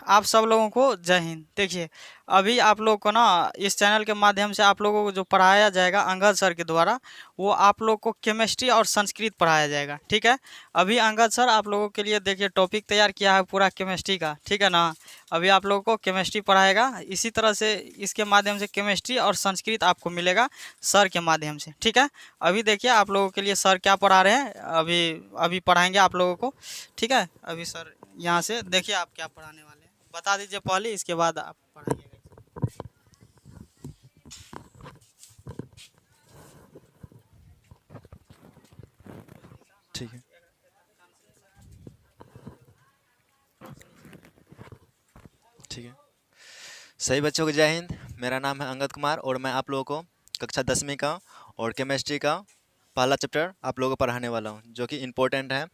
आप सब लोगों को जय हिंद। देखिए, अभी आप लोग को ना इस चैनल के माध्यम से आप लोगों को जो पढ़ाया जाएगा अंगद सर के द्वारा, वो आप लोग को केमिस्ट्री और संस्कृत पढ़ाया जाएगा। ठीक है। अभी अंगद सर आप लोगों के लिए देखिए टॉपिक तैयार किया है पूरा केमिस्ट्री का। ठीक है ना। अभी आप लोगों को केमिस्ट्री पढ़ाएगा, इसी तरह से इसके माध्यम से केमिस्ट्री और संस्कृत आपको मिलेगा सर के माध्यम से। ठीक है। अभी देखिए आप लोगों के लिए सर क्या पढ़ा रहे हैं, अभी अभी पढ़ाएंगे आप लोगों को। ठीक है। अभी सर यहाँ से देखिए आप क्या पढ़ाने वाले हैं, बता दीजिए पहले, इसके बाद आप पढ़ाइएगा। ठीक है। ठीक है। सही बच्चों को जय हिंद। मेरा नाम है अंगद कुमार और मैं आप लोगों को कक्षा 10वीं का और केमिस्ट्री का पहला चैप्टर आप लोगों को पढ़ाने वाला हूं, जो कि इम्पोर्टेंट है।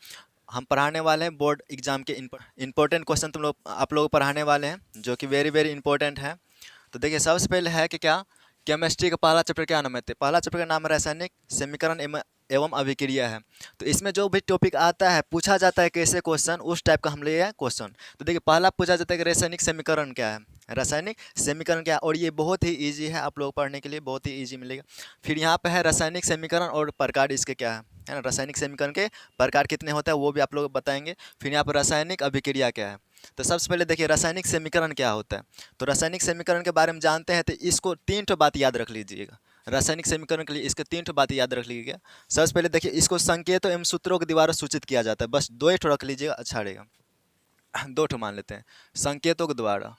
हम पढ़ाने वाले हैं बोर्ड एग्जाम के इम्पोर्टेंट क्वेश्चन तुम लोग आप लोगों को पढ़ाने वाले हैं, जो कि वेरी वेरी इंपॉर्टेंट है। तो देखिए सबसे पहले है कि क्या केमिस्ट्री का पहला चैप्टर क्या नाम है? तो पहला चैप्टर का नाम है रासायनिक समीकरण एवं अभिक्रिया है। तो इसमें जो भी टॉपिक आता है पूछा जाता है कैसे क्वेश्चन, उस टाइप का हम लिए है क्वेश्चन। तो देखिए पहला पूछा जाता है कि रासायनिक समीकरण क्या है, रासायनिक समीकरण क्या है, और ये बहुत ही इजी है आप लोग पढ़ने के लिए, बहुत ही इजी मिलेगा। फिर यहाँ पे है रासायनिक समीकरण और प्रकार इसके क्या है ना, रासायनिक समीकरण के प्रकार कितने होते हैं वो भी आप लोग बताएंगे। फिर यहाँ पर रासायनिक अभिक्रिया क्या है। तो सबसे पहले देखिए रासायनिक समीकरण क्या होता है। तो रासायनिक समीकरण के बारे में जानते हैं तो इसको तीन ठो बात याद रख लीजिएगा। रासायनिक समीकरण के लिए इसके तीन ठो बात याद रख लीजिएगा। सबसे पहले देखिए इसको संकेतों एवं सूत्रों के द्वारा सूचित किया जाता है, बस दो ही ठो रख लीजिएगा, अच्छा रहेगा। दो ठो मान लेते हैं, संकेतों के द्वारा,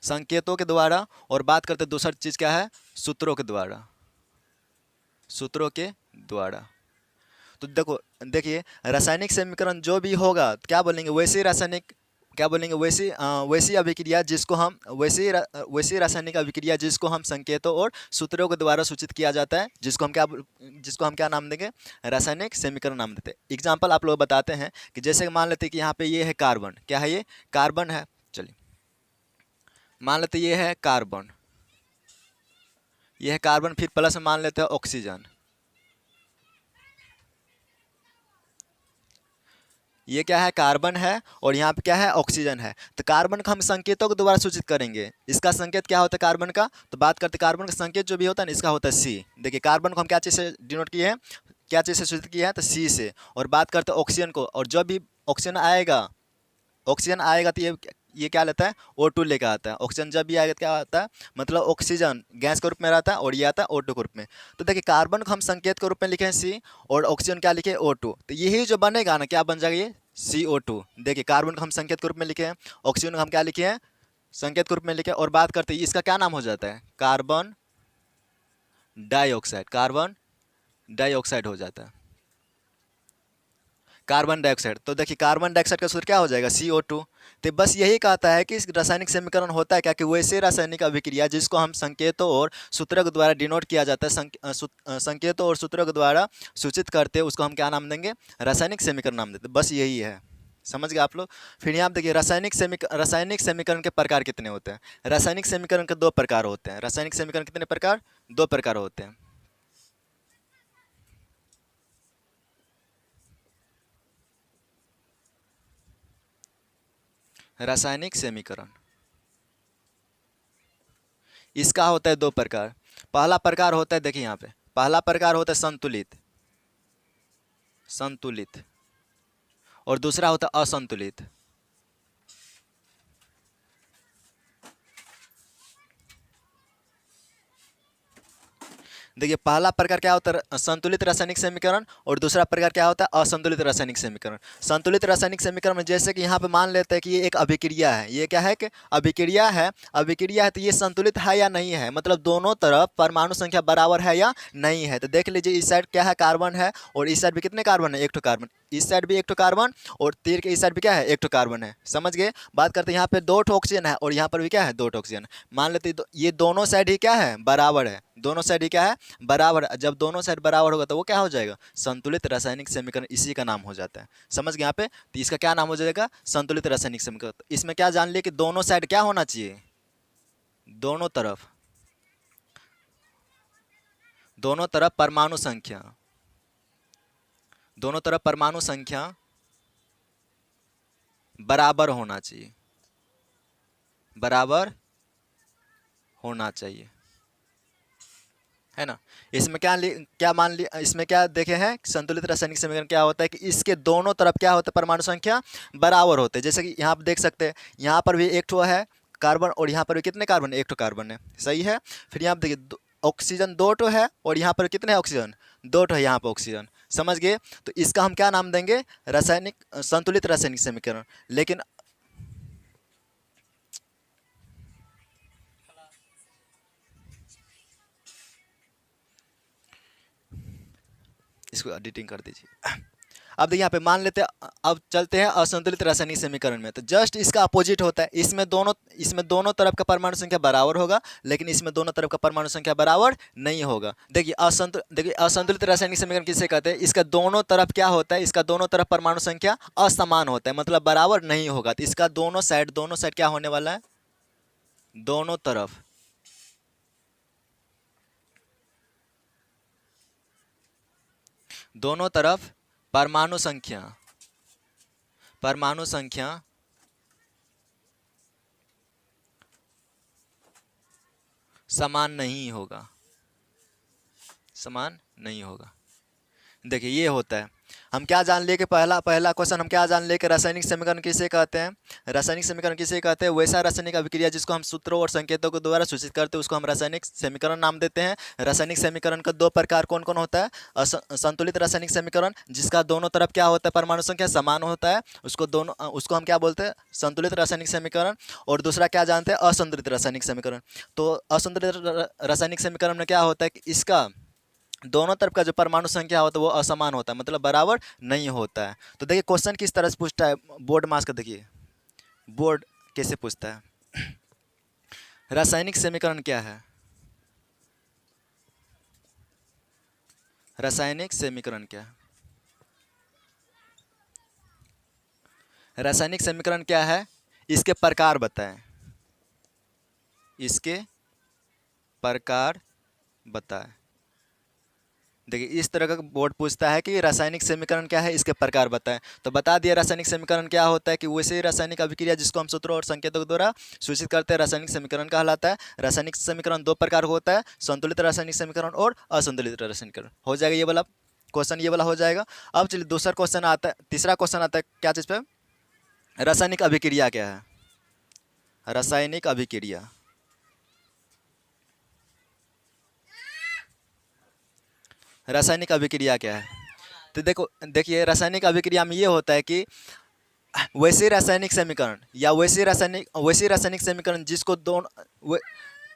संकेतों के द्वारा, और बात करते हैं दूसरी चीज क्या है, सूत्रों के द्वारा, सूत्रों के द्वारा। तो देखो देखिए रासायनिक समीकरण जो भी होगा तो क्या बोलेंगे, वैसे रासायनिक, क्या बोलेंगे, वैसी अभिक्रिया जिसको हम वैसी रासायनिक अभिक्रिया जिसको हम संकेतों और सूत्रों के द्वारा सूचित किया जाता है, जिसको हम क्या नाम देंगे, रासायनिक समीकरण नाम देते हैं। एग्जाम्पल आप लोग बताते हैं कि जैसे मान लेते हैं कि यहाँ पे ये है कार्बन, क्या है ये, कार्बन है। चलिए मान लेते ये है कार्बन, ये है कार्बन, फिर प्लस में मान लेते हैं ऑक्सीजन, ये क्या है, कार्बन है, और यहाँ पे क्या है, ऑक्सीजन है। तो कार्बन को हम संकेतों के द्वारा सूचित करेंगे। इसका संकेत क्या होता है कार्बन का, तो बात करते हैं कार्बन का संकेत जो भी होता है ना, इसका होता है सी। देखिए कार्बन को हम क्या चीज़ से डिनोट किए हैं, क्या चीज़ से सूचित किया है, तो सी से। और बात करते हैं ऑक्सीजन को, और जब भी ऑक्सीजन आएगा, ऑक्सीजन आएगा तो ये क्या लेता है, O2 लेकर आता है। ऑक्सीजन जब भी आएगा तो क्या आता है, मतलब ऑक्सीजन गैस के रूप में रहता है और ये आता है O2 के रूप में। तो देखिए कार्बन को हम संकेत के रूप में लिखे हैं सी, और ऑक्सीजन क्या लिखे, O2। तो यही जो बनेगा ना, क्या बन जाएगा ये, CO2। देखिए कार्बन को हम संकेत के रूप में लिखे हैं, ऑक्सीजन को हम क्या लिखे हैं, संकेत के रूप में लिखे। और बात करते हैं इसका क्या नाम हो जाता है, कार्बन डाइऑक्साइड, कार्बन डाइऑक्साइड हो जाता है, कार्बन डाइऑक्साइड। तो देखिए कार्बन डाइऑक्साइड का सूत्र क्या हो जाएगा, CO2। तो बस यही कहता है कि रासायनिक समीकरण होता है क्या, कि वैसे रासायनिक अभिक्रिया जिसको हम संकेतों और सूत्रों के द्वारा डिनोट किया जाता है, संकेतों और सूत्रों के द्वारा सूचित करते हैं, उसको हम क्या नाम देंगे, रासायनिक समीकरण नाम देते हैं। बस यही है, समझ गए आप लोग। फिर यहाँ देखिए रासायनिक समीकरण के प्रकार कितने होते हैं। रासायनिक समीकरण के दो प्रकार होते हैं। रासायनिक समीकरण कितने प्रकार, दो प्रकार होते हैं। रासायनिक समीकरण इसका होता है दो प्रकार। पहला प्रकार होता है, देखिए यहाँ पे पहला प्रकार होता है संतुलित, संतुलित, और दूसरा होता है असंतुलित। देखिए पहला प्रकार क्या होता है, संतुलित रासायनिक समीकरण, और दूसरा प्रकार क्या होता है, असंतुलित रासायनिक समीकरण। संतुलित रासायनिक समीकरण में जैसे कि यहाँ पे मान लेते हैं कि ये एक अभिक्रिया है, ये क्या है कि अभिक्रिया है, अभिक्रिया है, तो ये संतुलित है या नहीं है, मतलब दोनों तरफ परमाणु संख्या बराबर है या नहीं है। तो देख लीजिए इस साइड क्या है, कार्बन है, और इस साइड भी कितने कार्बन है, एक ठो कार्बन, इस साइड भी एक ठो कार्बन, और तीर के इस साइड भी क्या है, एक ठो कार्बन है। समझ गए। बात करते हैं यहाँ पे दो ठो ऑक्सीजन है, और यहाँ पर भी क्या है, दो ठो ऑक्सीजन। मान लेते हैं ये दोनों साइड ही क्या है, बराबर है, दोनों साइड ही क्या है, बराबर। जब दोनों साइड बराबर होगा तो वो क्या हो जाएगा, संतुलित रासायनिक समीकरण, इसी का नाम हो जाता है। समझ गए यहाँ पे, तो इसका क्या नाम हो जाएगा, संतुलित रासायनिक समीकरण। तो इसमें क्या जान लिया कि दोनों साइड क्या होना चाहिए, दोनों तरफ, दोनों तरफ परमाणु संख्या, दोनों तरफ परमाणु संख्या बराबर होना चाहिए, बराबर होना चाहिए, है ना। इसमें क्या मान लिया, इसमें क्या देखे हैं, संतुलित रासायनिक समीकरण क्या होता है कि इसके दोनों तरफ क्या होता है, परमाणु संख्या बराबर होते हैं। जैसे कि यहाँ पर देख सकते हैं, यहाँ पर भी एक ठो है कार्बन और यहाँ पर भी कितने कार्बन, एक ठो कार्बन है, सही है। फिर यहाँ पर देखिए ऑक्सीजन दो ठो है और यहाँ पर कितने ऑक्सीजन, दो ठो है यहाँ पर ऑक्सीजन, समझ गए। तो इसका हम क्या नाम देंगे, रासायनिक संतुलित रासायनिक समीकरण। लेकिन इसको एडिटिंग कर दीजिए। अब देखिए यहाँ पे मान लेते हैं, अब चलते हैं असंतुलित रासायनिक समीकरण में। तो जस्ट इसका अपोजिट होता है, इसमें दोनों तरफ का परमाणु संख्या बराबर होगा, लेकिन इसमें दोनों तरफ का परमाणु संख्या बराबर नहीं होगा। देखिए असंतुलित रासायनिक समीकरण किसे कहते हैं, इसका दोनों तरफ क्या होता है, इसका दोनों तरफ परमाणु संख्या असमान होता है, मतलब बराबर नहीं होगा। तो इसका दोनों साइड क्या होने वाला है, दोनों तरफ परमाणु संख्या समान नहीं होगा, समान नहीं होगा। देखिए ये होता है, हम क्या जान लिए कि पहला क्वेश्चन हम क्या जान लिए कि रासायनिक समीकरण किसे कहते हैं, रासायनिक समीकरण किसे कहते हैं, वैसा रासायनिक अभिक्रिया जिसको हम सूत्रों और संकेतों के द्वारा सूचित करते हैं उसको हम रासायनिक समीकरण नाम देते हैं। रासायनिक समीकरण का दो प्रकार कौन कौन होता है, संतुलित रासायनिक समीकरण जिसका दोनों तरफ क्या होता है, परमाणु संख्या समान होता है, उसको हम क्या बोलते हैं, संतुलित रासायनिक समीकरण। और दूसरा क्या जानते हैं, असंतुलित रासायनिक समीकरण। तो असंतुलित रासायनिक समीकरण में क्या होता है कि इसका दोनों तरफ का जो परमाणु संख्या होता है वो असमान होता है, मतलब बराबर नहीं होता है। तो देखिए क्वेश्चन किस तरह से पूछता है, बोर्ड मास का देखिए, बोर्ड कैसे पूछता है। रासायनिक समीकरण क्या है, रासायनिक समीकरण क्या है, रासायनिक समीकरण क्या है, इसके प्रकार बताएं, इसके प्रकार बताएं। देखिए इस तरह का बोर्ड पूछता है कि रासायनिक समीकरण क्या है, इसके प्रकार बताएं। तो बता दिया रासायनिक समीकरण क्या होता है कि वैसे ही रासायनिक अभिक्रिया जिसको हम सूत्रों और संकेतों के द्वारा सूचित करते हैं रासायनिक समीकरण कहलाता है। रासायनिक समीकरण दो प्रकार होता है, संतुलित रासायनिक समीकरण और असंतुलित रासायनिक समीकरण। हो जाएगा ये वाला क्वेश्चन, ये वाला हो जाएगा। अब चलिए दूसरा क्वेश्चन आता है, तीसरा क्वेश्चन आता है क्या चीज़ पे, रासायनिक अभिक्रिया क्या है, रासायनिक अभिक्रिया। रासायनिक अभिक्रिया क्या है, तो देखिए रासायनिक अभिक्रिया में ये होता है कि वैसे रासायनिक समीकरण या वैसे रासायनिक समीकरण जिसको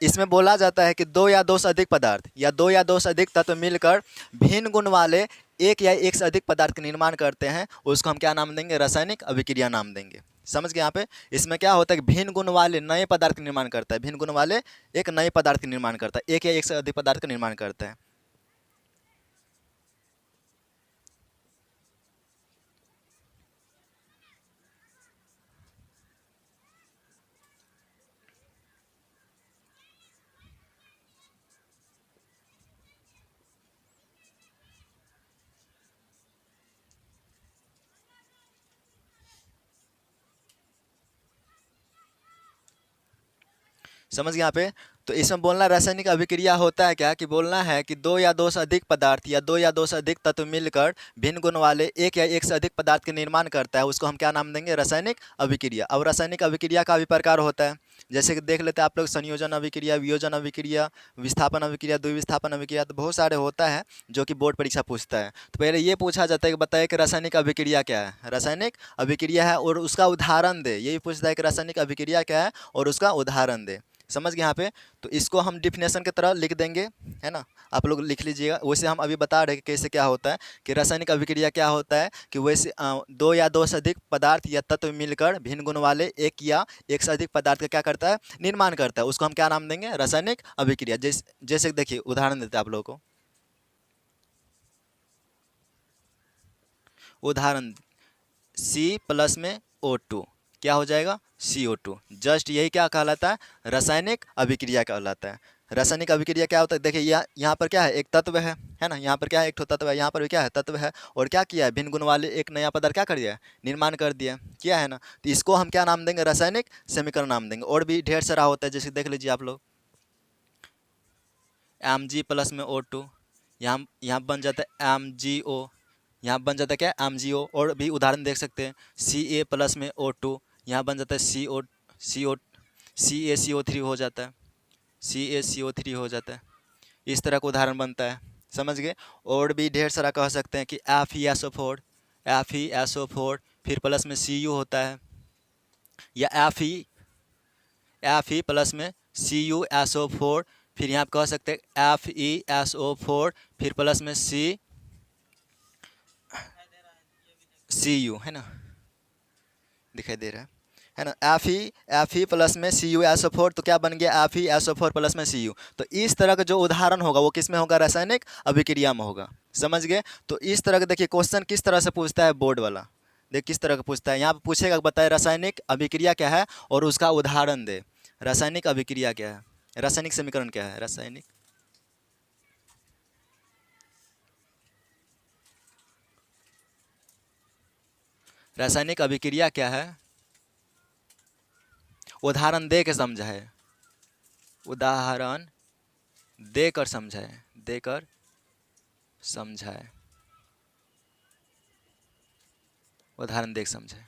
इसमें बोला जाता है कि दो या दो से अधिक पदार्थ या दो या दो से अधिक तत्व मिलकर भिन्न गुण वाले एक या एक से अधिक पदार्थ का निर्माण करते हैं, उसको हम क्या नाम देंगे, रासायनिक अभिक्रिया नाम देंगे। समझ गए यहाँ पे, इसमें क्या होता है कि भिन्न गुण वाले नए पदार्थ का निर्माण करता है, भिन्न गुण वाले एक नए पदार्थ का निर्माण करता है, एक या एक से अधिक पदार्थ का निर्माण करता है। समझ गए यहाँ पे, तो इसमें बोलना रासायनिक अभिक्रिया होता है क्या, कि बोलना है कि दो या दो से अधिक पदार्थ या दो या दो से अधिक तत्व मिलकर भिन्न गुण वाले एक या एक से अधिक पदार्थ के निर्माण करता है, उसको हम क्या नाम देंगे, रासायनिक अभिक्रिया। अब रासायनिक अभिक्रिया का भी प्रकार होता है, जैसे कि देख लेते हैं आप लोग, संयोजन अभिक्रिया, वियोजन अभिक्रिया, विस्थापन अभिक्रिया, द्विविस्थापन अभिक्रिया, तो बहुत सारे होता है जो कि बोर्ड परीक्षा पूछता है। तो पहले ये पूछा जाता है कि बताइए कि रासायनिक अभिक्रिया क्या है, रासायनिक अभिक्रिया है और उसका उदाहरण दे, यही पूछता है कि रासायनिक अभिक्रिया क्या है और उसका उदाहरण दे। समझ गए यहाँ पे, तो इसको हम डिफिनेशन की तरह लिख देंगे, है ना, आप लोग लिख लीजिएगा। वैसे हम अभी बता रहे हैं कि कैसे क्या होता है, कि रासायनिक अभिक्रिया क्या होता है कि वैसे दो या दो से अधिक पदार्थ या तत्व मिलकर भिन्न गुण वाले एक या एक से अधिक पदार्थ का क्या करता है, निर्माण करता है, उसको हम क्या नाम देंगे, रासायनिक अभिक्रिया। जैसे देखिए उदाहरण देते हैं आप लोगों को, उदाहरण C+ में O2 क्या हो जाएगा, CO2। जस्ट यही क्या कहलाता है, रासायनिक अभिक्रिया कहलाता है। रासायनिक अभिक्रिया क्या होता है, देखिए यहाँ पर क्या है, एक तत्व है ना, यहाँ पर क्या है, एक ठो तत्व है, यहाँ पर भी क्या है, तत्व है, और क्या किया है, भिन्न गुण वाले एक नया पदार्थ क्या कर दिया है, निर्माण कर दिया, किया है ना। तो इसको हम क्या नाम देंगे, रासायनिक समीकरण नाम देंगे। और भी ढेर सारा होता है, जैसे देख लीजिए आप लोग, Mg प्लस में O2, यहाँ बन जाता है MgO, यहाँ बन जाता है क्या, MgO। और भी उदाहरण देख सकते हैं, Ca प्लस में O2, यहाँ बन जाता है CaCO3 हो जाता है, CaCO3 हो जाता है। इस तरह का उदाहरण बनता है, समझ गए। और भी ढेर सारा कह सकते हैं कि FeSO4, फिर प्लस में Cu होता है, या Fe प्लस में CuSO4, फिर यहाँ कह सकते हैं FeSO4, फिर प्लस में Cu, है ना, दिखाई दे रहा है ना, Fe प्लस में CuSO4, तो क्या बन गया, FeSO4 प्लस में Cu। तो इस तरह का जो उदाहरण होगा वो किस में होगा, रासायनिक अभिक्रिया में होगा, समझ गए। तो इस तरह का देखिए क्वेश्चन किस तरह से पूछता है बोर्ड वाला, देख किस तरह का पूछता है। यहाँ पे पूछेगा, बताए रासायनिक अभिक्रिया क्या है और उसका उदाहरण दे। रासायनिक अभिक्रिया क्या है, रासायनिक समीकरण क्या है, रासायनिक अभिक्रिया क्या है, उदाहरण दे के समझाए, उदाहरण देकर समझाए, उदाहरण देख समझाए।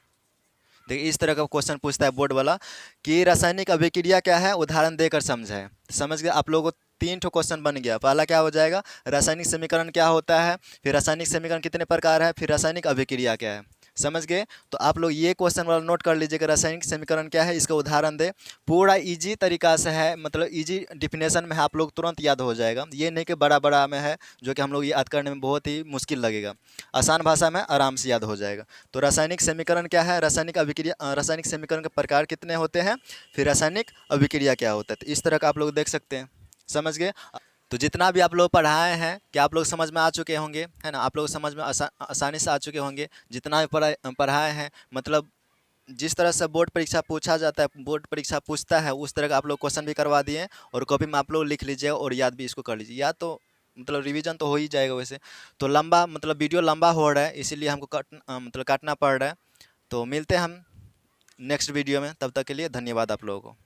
देखिए इस तरह का क्वेश्चन पूछता है बोर्ड वाला कि रासायनिक अभिक्रिया क्या है, उदाहरण देकर समझाए। समझ गए आप लोगों को, 3 ठो क्वेश्चन बन गया। पहला क्या हो जाएगा, रासायनिक समीकरण क्या होता है, फिर रासायनिक समीकरण कितने प्रकार है, फिर रासायनिक अभिक्रिया क्या है, समझ गए। तो आप लोग ये क्वेश्चन वाला नोट कर लीजिएगा, रासायनिक समीकरण क्या है, इसका उदाहरण दे। पूरा इजी तरीका से है, मतलब इजी डिफिनेशन में है, आप लोग तुरंत याद हो जाएगा। ये नहीं कि बड़ा बड़ा में है जो कि हम लोग याद करने में बहुत ही मुश्किल लगेगा, आसान भाषा में आराम से याद हो जाएगा। तो रासायनिक समीकरण क्या है, रासायनिक अभिक्रिया, रासायनिक समीकरण के प्रकार कितने होते हैं, फिर रासायनिक अभिक्रिया क्या होता है। तो इस तरह का आप लोग देख सकते हैं, समझ गए। तो जितना भी आप लोग पढ़ाए हैं कि आप लोग समझ में आ चुके होंगे, है ना, आप लोग समझ में आसानी से आ चुके होंगे। जितना भी पढ़ाए हैं, मतलब जिस तरह से बोर्ड परीक्षा पूछा जाता है, बोर्ड परीक्षा पूछता है, उस तरह का आप लोग क्वेश्चन भी करवा दिए, और कॉपी में आप लोग लिख लीजिए और याद भी इसको कर लीजिए। याद तो मतलब रिवीजन तो हो ही जाएगा वैसे। तो लंबा, मतलब वीडियो लंबा हो रहा है, इसीलिए हमको काटना पड़ रहा है। तो मिलते हैं हम नेक्स्ट वीडियो में, तब तक के लिए धन्यवाद आप लोगों को।